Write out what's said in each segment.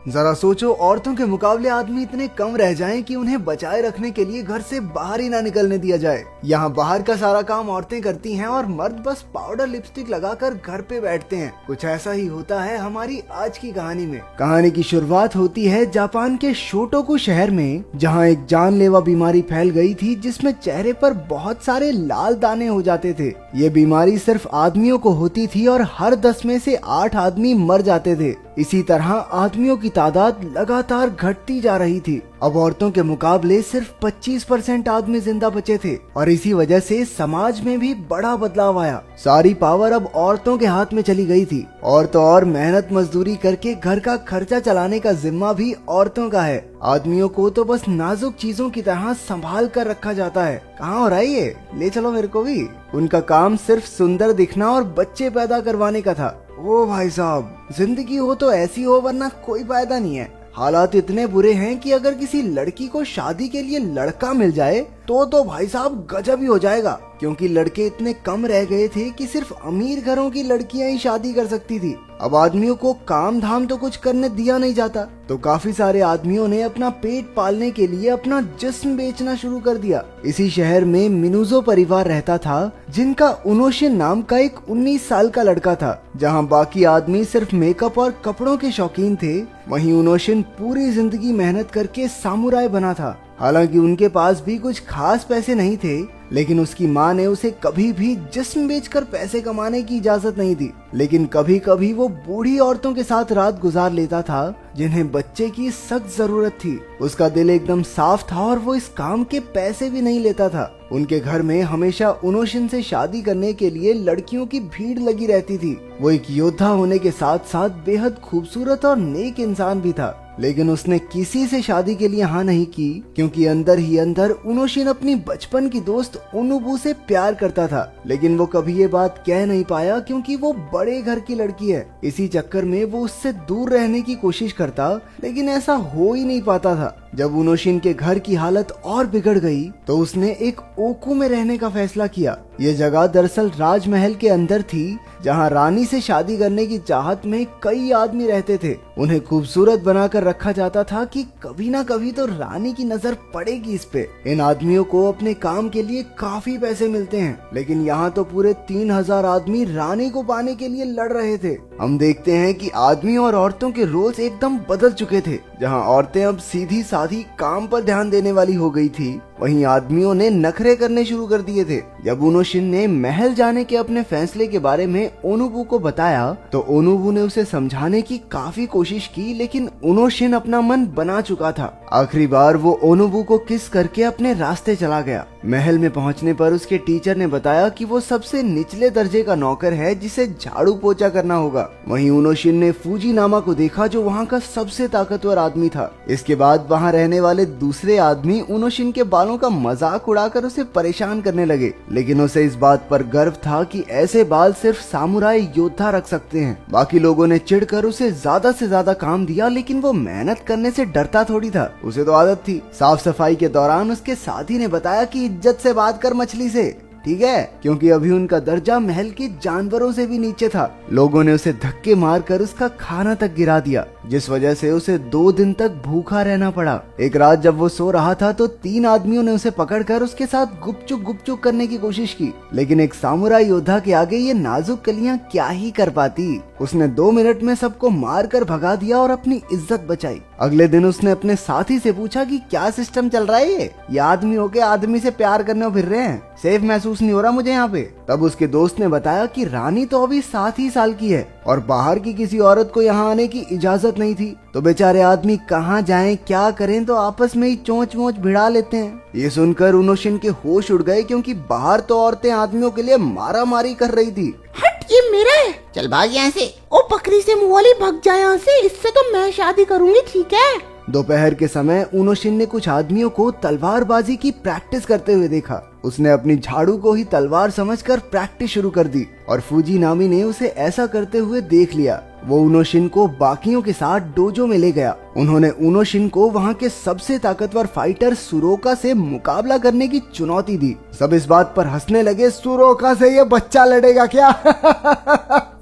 जरा सोचो, औरतों के मुकाबले आदमी इतने कम रह जाएं कि उन्हें बचाए रखने के लिए घर से बाहर ही ना निकलने दिया जाए। यहाँ बाहर का सारा काम औरतें करती हैं और मर्द बस पाउडर लिपस्टिक लगाकर घर पे बैठते हैं। कुछ ऐसा ही होता है हमारी आज की कहानी में। कहानी की शुरुआत होती है जापान के शोटोकु शहर में, जहाँ एक जानलेवा बीमारी फैल गई थी जिसमें चेहरे पर बहुत सारे लाल दाने हो जाते थे। ये बीमारी सिर्फ आदमियों को होती थी और हर 10 में से 8 आदमी मर जाते थे। इसी तरह आदमियों की तादाद लगातार घटती जा रही थी। अब औरतों के मुकाबले सिर्फ 25% आदमी जिंदा बचे थे और इसी वजह से समाज में भी बड़ा बदलाव आया। सारी पावर अब औरतों के हाथ में चली गई थी और तो और मेहनत मजदूरी करके घर का खर्चा चलाने का जिम्मा भी औरतों का है। आदमियों को तो बस नाजुक चीजों की तरह संभाल कर रखा जाता है। कहाँ हो रहा है ये, ले चलो मेरे को भी। उनका काम सिर्फ सुंदर दिखना और बच्चे पैदा करवाने का था। ओ भाई साहब, जिंदगी हो तो ऐसी हो, वरना कोई फायदा नहीं है। हालात इतने बुरे हैं कि अगर किसी लड़की को शादी के लिए लड़का मिल जाए तो भाई साहब गजब ही हो जाएगा, क्योंकि लड़के इतने कम रह गए थे कि सिर्फ अमीर घरों की लड़कियां ही शादी कर सकती थी। अब आदमियों को काम धाम तो कुछ करने दिया नहीं जाता, तो काफी सारे आदमियों ने अपना पेट पालने के लिए अपना जिस्म बेचना शुरू कर दिया। इसी शहर में मिनुजो परिवार रहता था, जिनका उनोशिन नाम का एक 19 साल का लड़का था। जहां बाकी आदमी सिर्फ मेकअप और कपड़ों के शौकीन थे, वहीं उनोशिन पूरी जिंदगी मेहनत करके सामुराई बना था। हालांकि उनके पास भी कुछ खास पैसे नहीं थे, लेकिन उसकी माँ ने उसे कभी भी जिस्म बेचकर पैसे कमाने की इजाजत नहीं दी। लेकिन कभी कभी वो बूढ़ी औरतों के साथ रात गुजार लेता था, जिन्हें बच्चे की सख्त जरूरत थी। उसका दिल एकदम साफ था और वो इस काम के पैसे भी नहीं लेता था। उनके घर में हमेशा उनोशिन से शादी करने के लिए लड़कियों की भीड़ लगी रहती थी। वो एक योद्धा होने के साथ साथ बेहद खूबसूरत और नेक इंसान भी था, लेकिन उसने किसी से शादी के लिए हाँ नहीं की, क्योंकि अंदर ही अंदर उनोशिन अपनी बचपन की दोस्त उनुबु से प्यार करता था। लेकिन वो कभी ये बात कह नहीं पाया, क्योंकि वो बड़े घर की लड़की है। इसी चक्कर में वो उससे दूर रहने की कोशिश करता, लेकिन ऐसा हो ही नहीं पाता था। जब उनोशिन के घर की हालत और बिगड़ गई तो उसने एक ओकू में रहने का फैसला किया। ये जगह दरअसल राजमहल के अंदर थी, जहां रानी से शादी करने की चाहत में कई आदमी रहते थे। उन्हें खूबसूरत बनाकर रखा जाता था कि कभी ना कभी तो रानी की नजर पड़ेगी इस पे। इन आदमियों को अपने काम के लिए काफी पैसे मिलते हैं, लेकिन यहाँ तो पूरे 3000 आदमी रानी को पाने के लिए लड़ रहे थे। हम देखते हैं कि आदमी और औरतों के रोल्स एकदम बदल चुके थे। जहाँ औरतें अब सीधी साधी काम पर ध्यान देने वाली हो गई थी, वहीं आदमियों ने नखरे करने शुरू कर दिए थे। जब उनोशिन ने महल जाने के अपने फैसले के बारे में ओनुबु को बताया, तो ओनुबु ने उसे समझाने की काफी कोशिश की, लेकिन उनोशिन अपना मन बना चुका था। आखिरी बार वो ओनुबु को किस करके अपने रास्ते चला गया। महल में पहुंचने पर उसके टीचर ने बताया कि वो सबसे निचले दर्जे का नौकर है, जिसे झाड़ू पोछा करना होगा। वहीं उनोशिन ने फूजीनामा को देखा, जो वहाँ का सबसे ताकतवर आदमी था। इसके बाद वहाँ रहने वाले दूसरे आदमी उनोशिन के बालों का मजाक उड़ाकर उसे परेशान करने लगे, लेकिन उसे इस बात पर गर्व था कि ऐसे बाल सिर्फ सामुराई योद्धा रख सकते हैं। बाकी लोगों ने चिढ़कर उसे ज्यादा से ज्यादा काम दिया, लेकिन वो मेहनत करने से डरता थोड़ी था, उसे तो आदत थी। साफ सफाई के दौरान उसके साथी ने बताया कि इज्जत से बात कर मछली से, ठीक है, क्योंकि अभी उनका दर्जा महल के जानवरों से भी नीचे था। लोगों ने उसे धक्के मारकर उसका खाना तक गिरा दिया, जिस वजह से उसे 2 दिन तक भूखा रहना पड़ा। एक रात जब वो सो रहा था तो 3 आदमियों ने उसे पकड़कर उसके साथ गुपचुप करने की कोशिश की, लेकिन एक सामुराई योद्धा के आगे ये नाजुक कलियां क्या ही कर पाती। उसने 2 मिनट में सबको मार कर भगा दिया और अपनी इज्जत बचाई। अगले दिन उसने अपने साथी से पूछा कि क्या सिस्टम चल रहा है, ये आदमी होके आदमी से प्यार करने फिर रहे हैं, सेफ महसूस नहीं हो रहा मुझे यहाँ पे। तब उसके दोस्त ने बताया कि रानी तो अभी 7 ही साल की है और बाहर की किसी औरत को यहाँ आने की इजाजत नहीं थी। तो बेचारे आदमी कहाँ जाएं, क्या करें, तो आपस में ही चोंच मोच भिड़ा लेते हैं। ये सुनकर उनोशिन के होश उड़ गए, क्योंकि बाहर तो औरतें आदमियों के लिए मारा मारी कर रही थी। हट, ये मेरा है, चल भाग यहाँ से। ओ बकरी से मुंह वाली, भाग जा यहाँ से, इससे तो मैं शादी करूंगी, ठीक है। दोपहर के समय उनोशिन ने कुछ आदमियों को तलवारबाजी की प्रैक्टिस करते हुए देखा। उसने अपनी झाड़ू को ही तलवार समझकर प्रैक्टिस शुरू कर दी और फूजीनामी ने उसे ऐसा करते हुए देख लिया। वो उनोशिन को बाकियों के साथ डोजो में ले गया। उन्होंने उनोशिन को वहाँ के सबसे ताकतवर फाइटर सुरोका से मुकाबला करने की चुनौती दी। सब इस बात पर हंसने लगे, सुरोका से ये बच्चा लड़ेगा क्या?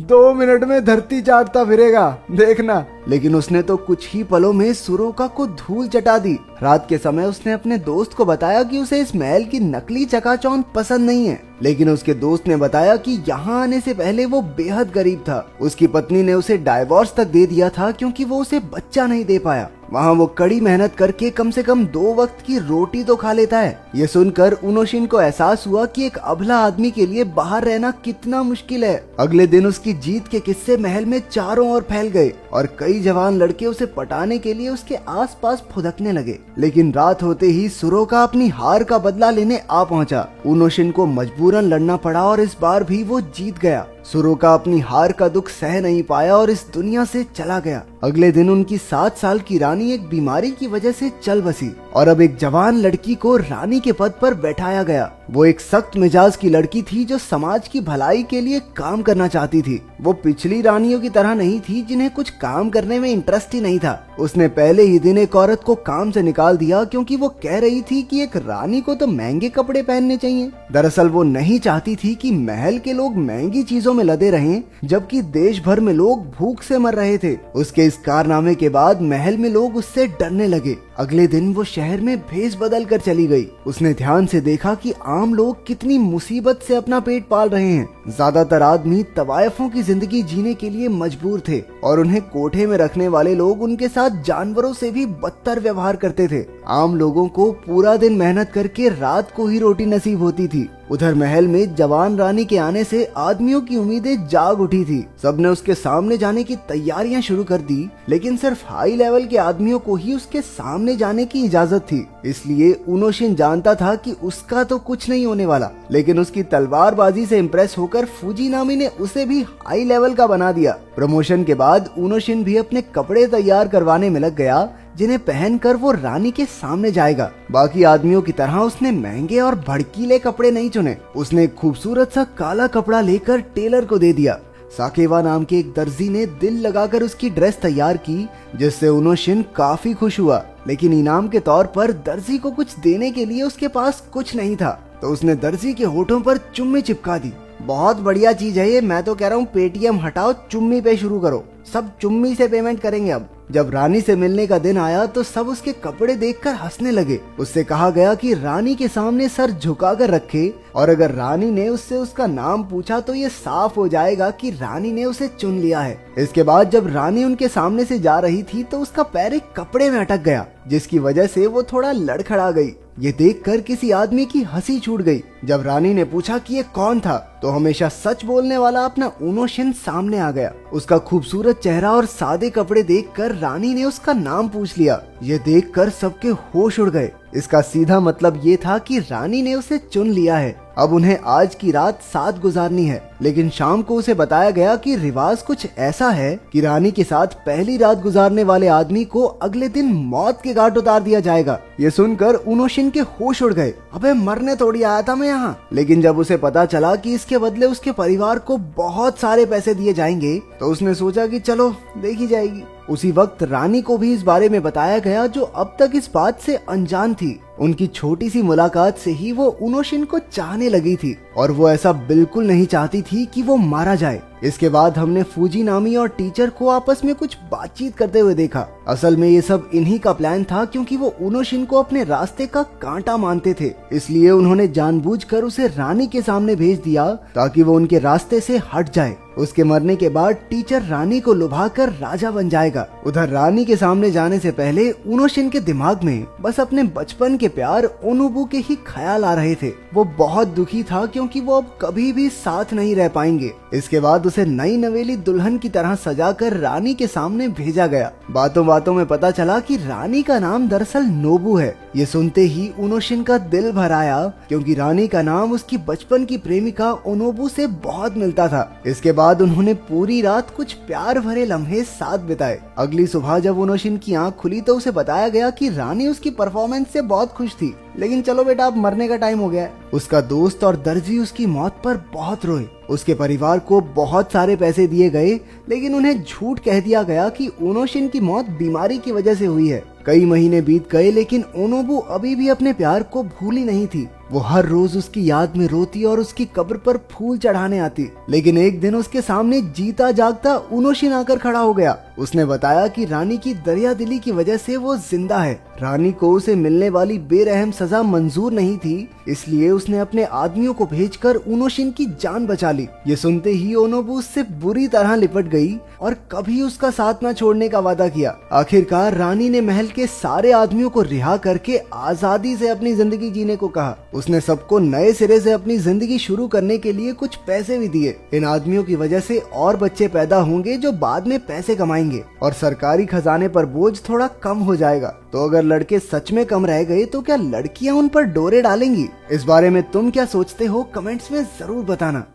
2 मिनट में धरती चाटता फिरेगा, देखना। लेकिन उसने तो कुछ ही पलों में सुरोका को धूल चटा दी। रात के समय उसने अपने दोस्त को बताया कि उसे इस महल की नकली चकाचौंध पसंद नहीं है, लेकिन उसके दोस्त ने बताया कि यहाँ आने से पहले वो बेहद गरीब था। उसकी पत्नी ने उसे डाइवोर्स तक दे दिया था क्योंकि वो उसे बच्चा नहीं दे पाया। वहाँ वो कड़ी मेहनत करके कम से कम 2 वक्त की रोटी तो खा लेता है। ये सुनकर उनोशिन को एहसास हुआ कि एक अबला आदमी के लिए बाहर रहना कितना मुश्किल है। अगले दिन उसकी जीत के किस्से महल में चारों ओर फैल गए और कई जवान लड़के उसे पटाने के लिए उसके आसपास फुदकने लगे। लेकिन रात होते ही सुरोका अपनी हार का बदला लेने आ पहुंचा। उनोशिन को मजबूरन लड़ना पड़ा और इस बार भी वो जीत गया। सुरोका अपनी हार का दुख सह नहीं पाया और इस दुनिया से चला गया। अगले दिन उनकी 7 साल की रानी एक बीमारी की वजह से चल बसी और अब एक जवान लड़की को रानी के पद पर बैठाया गया। वो एक सख्त मिजाज की लड़की थी जो समाज की भलाई के लिए काम करना चाहती थी। वो पिछली रानियों की तरह नहीं थी जिन्हें कुछ काम करने में इंटरेस्ट ही नहीं था। उसने पहले ही दिन एक औरत को काम से निकाल दिया क्योंकि वो कह रही थी कि एक रानी को तो महंगे कपड़े पहनने चाहिए। दरअसल वो नहीं चाहती थी कि महल के लोग महंगी चीजों में लदे रहें, जबकि देश भर में लोग भूख से मर रहे थे। उसके इस कारनामे के बाद महल में लोग उससे डरने लगे। अगले दिन वो शहर में भेष बदल कर चली गई। उसने ध्यान से देखा कि आम लोग कितनी मुसीबत से अपना पेट पाल रहे हैं। ज्यादातर आदमी तवायफों की जिंदगी जीने के लिए मजबूर थे और उन्हें कोठे में रखने वाले लोग उनके साथ जानवरों से भी बदतर व्यवहार करते थे। आम लोगों को पूरा दिन मेहनत करके रात को ही रोटी नसीब होती थी। उधर महल में जवान रानी के आने से आदमियों की उम्मीदें जाग उठी थी। सबने उसके सामने जाने की तैयारियां शुरू कर दी, लेकिन सिर्फ हाई लेवल के आदमियों को ही उसके सामने जाने की इजाजत थी। इसलिए उनोशिन जानता था कि उसका तो कुछ नहीं होने वाला, लेकिन उसकी तलवारबाजी से इम्प्रेस होकर फुजिनामी ने उसे भी हाई लेवल का बना दिया। प्रमोशन के बाद उनोशिन भी अपने कपड़े तैयार करवाने में लग गया, जिन्हें पहनकर वो रानी के सामने जाएगा। बाकी आदमियों की तरह उसने महंगे और भड़कीले कपड़े नहीं चुने। उसने एक खूबसूरत सा काला कपड़ा लेकर टेलर को दे दिया। साकेवा नाम के एक दर्जी ने दिल लगाकर उसकी ड्रेस तैयार की, जिससे उनोशिन काफी खुश हुआ। लेकिन इनाम के तौर पर दर्जी को कुछ देने के लिए उसके पास कुछ नहीं था, तो उसने दर्जी के होठों पर चुम्मी चिपका दी। बहुत बढ़िया चीज है ये, मैं तो कह रहा हूँ पेटीएम हटाओ, चुम्मी पे शुरू करो, सब चुम्मी से पेमेंट करेंगे अब। जब रानी से मिलने का दिन आया तो सब उसके कपड़े देखकर हंसने लगे। उससे कहा गया कि रानी के सामने सर झुकाकर रखे, और अगर रानी ने उससे उसका नाम पूछा तो ये साफ हो जाएगा कि रानी ने उसे चुन लिया है। इसके बाद जब रानी उनके सामने से जा रही थी तो उसका पैर एक कपड़े में अटक गया, जिसकी वजह से वो थोड़ा लड़खड़ा गई। ये देखकर किसी आदमी की हंसी छूट गई। जब रानी ने पूछा कि ये कौन था, तो हमेशा सच बोलने वाला अपना उनोशिन सामने आ गया। उसका खूबसूरत चेहरा और सादे कपड़े देखकर रानी ने उसका नाम पूछ लिया। ये देखकर सबके होश उड़ गए। इसका सीधा मतलब ये था कि रानी ने उसे चुन लिया है। अब उन्हें आज की रात साथ गुजारनी है, लेकिन शाम को उसे बताया गया कि रिवाज कुछ ऐसा है कि रानी के साथ पहली रात गुजारने वाले आदमी को अगले दिन मौत के घाट उतार दिया जाएगा। ये सुनकर उनोशिन के होश उड़ गए। अबे मरने थोड़ी आया था मैं यहाँ। लेकिन जब उसे पता चला कि इसके बदले उसके परिवार को बहुत सारे पैसे दिए जाएंगे, तो उसने सोचा कि चलो देखी जाएगी। उसी वक्त रानी को भी इस बारे में बताया गया, जो अब तक इस बात से अनजान थी। उनकी छोटी सी मुलाकात से ही वो उनोशिन को चाहने लगी थी और वो ऐसा बिल्कुल नहीं चाहती थी कि वो मारा जाए। इसके बाद हमने फुजिनामी और टीचर को आपस में कुछ बातचीत करते हुए देखा। असल में ये सब इन्हीं का प्लान था, क्योंकि वो उनोशिन को अपने रास्ते का कांटा मानते थे। इसलिए उन्होंने जानबूझकर उसे रानी के सामने भेज दिया ताकि वो उनके रास्ते से हट जाए। उसके मरने के बाद टीचर रानी को लुभाकर राजा बन जाएगा। उधर रानी के सामने जाने से पहले उनोशिन के दिमाग में बस अपने बचपन के प्यार ओनुबु के ही ख्याल आ रहे थे। वो बहुत दुखी था क्योंकि वो अब कभी भी साथ नहीं रह पाएंगे। इसके बाद उसे नई नवेली दुल्हन की तरह सजाकर रानी के सामने भेजा गया। बातों बातों में पता चला कि रानी का नाम दरअसल नोबू है। ये सुनते ही उनोशिन का दिल भर आया, क्योंकि रानी का नाम उसकी बचपन की प्रेमिका ओनोबू से बहुत मिलता था। इसके बाद उन्होंने पूरी रात कुछ प्यार भरे लम्हे साथ बिताए। अगली सुबह जब उनोशिन की आंख खुली तो उसे बताया गया कि रानी उसकी परफॉर्मेंस से बहुत खुश थी, लेकिन चलो बेटा अब मरने का टाइम हो गया है। उसका दोस्त और दर्जी उसकी मौत पर बहुत रोए। उसके परिवार को बहुत सारे पैसे दिए गए, लेकिन उन्हें झूठ कह दिया गया कि उनोशिन की मौत बीमारी की वजह से हुई है। कई महीने बीत गए, लेकिन ओनोबू अभी भी अपने प्यार को भूली नहीं थी। वो हर रोज उसकी याद में रोती और उसकी कब्र पर फूल चढ़ाने आती। लेकिन एक दिन उसके सामने जीता जागता उनोशिन आकर खड़ा हो गया। उसने बताया कि रानी की दरिया दिली की वजह से वो जिंदा है। रानी को उसे मिलने वाली बेरहम सजा मंजूर नहीं थी, इसलिए उसने अपने आदमियों को भेजकर उनोशिन की जान बचा ली। ये सुनते ही ओनोबु उससे बुरी तरह लिपट गई और कभी उसका साथ न छोड़ने का वादा किया। आखिरकार रानी ने महल के सारे आदमियों को रिहा करके आजादी से अपनी जिंदगी जीने को कहा। उसने सबको नए सिरे से अपनी जिंदगी शुरू करने के लिए कुछ पैसे भी दिए। इन आदमियों की वजह से और बच्चे पैदा होंगे जो बाद में पैसे कमाएंगे और सरकारी खजाने पर बोझ थोड़ा कम हो जाएगा। तो अगर लड़के सच में कम रह गए तो क्या लड़कियां उन पर डोरे डालेंगी? इस बारे में तुम क्या सोचते हो? कमेंट्स में जरूर बताना।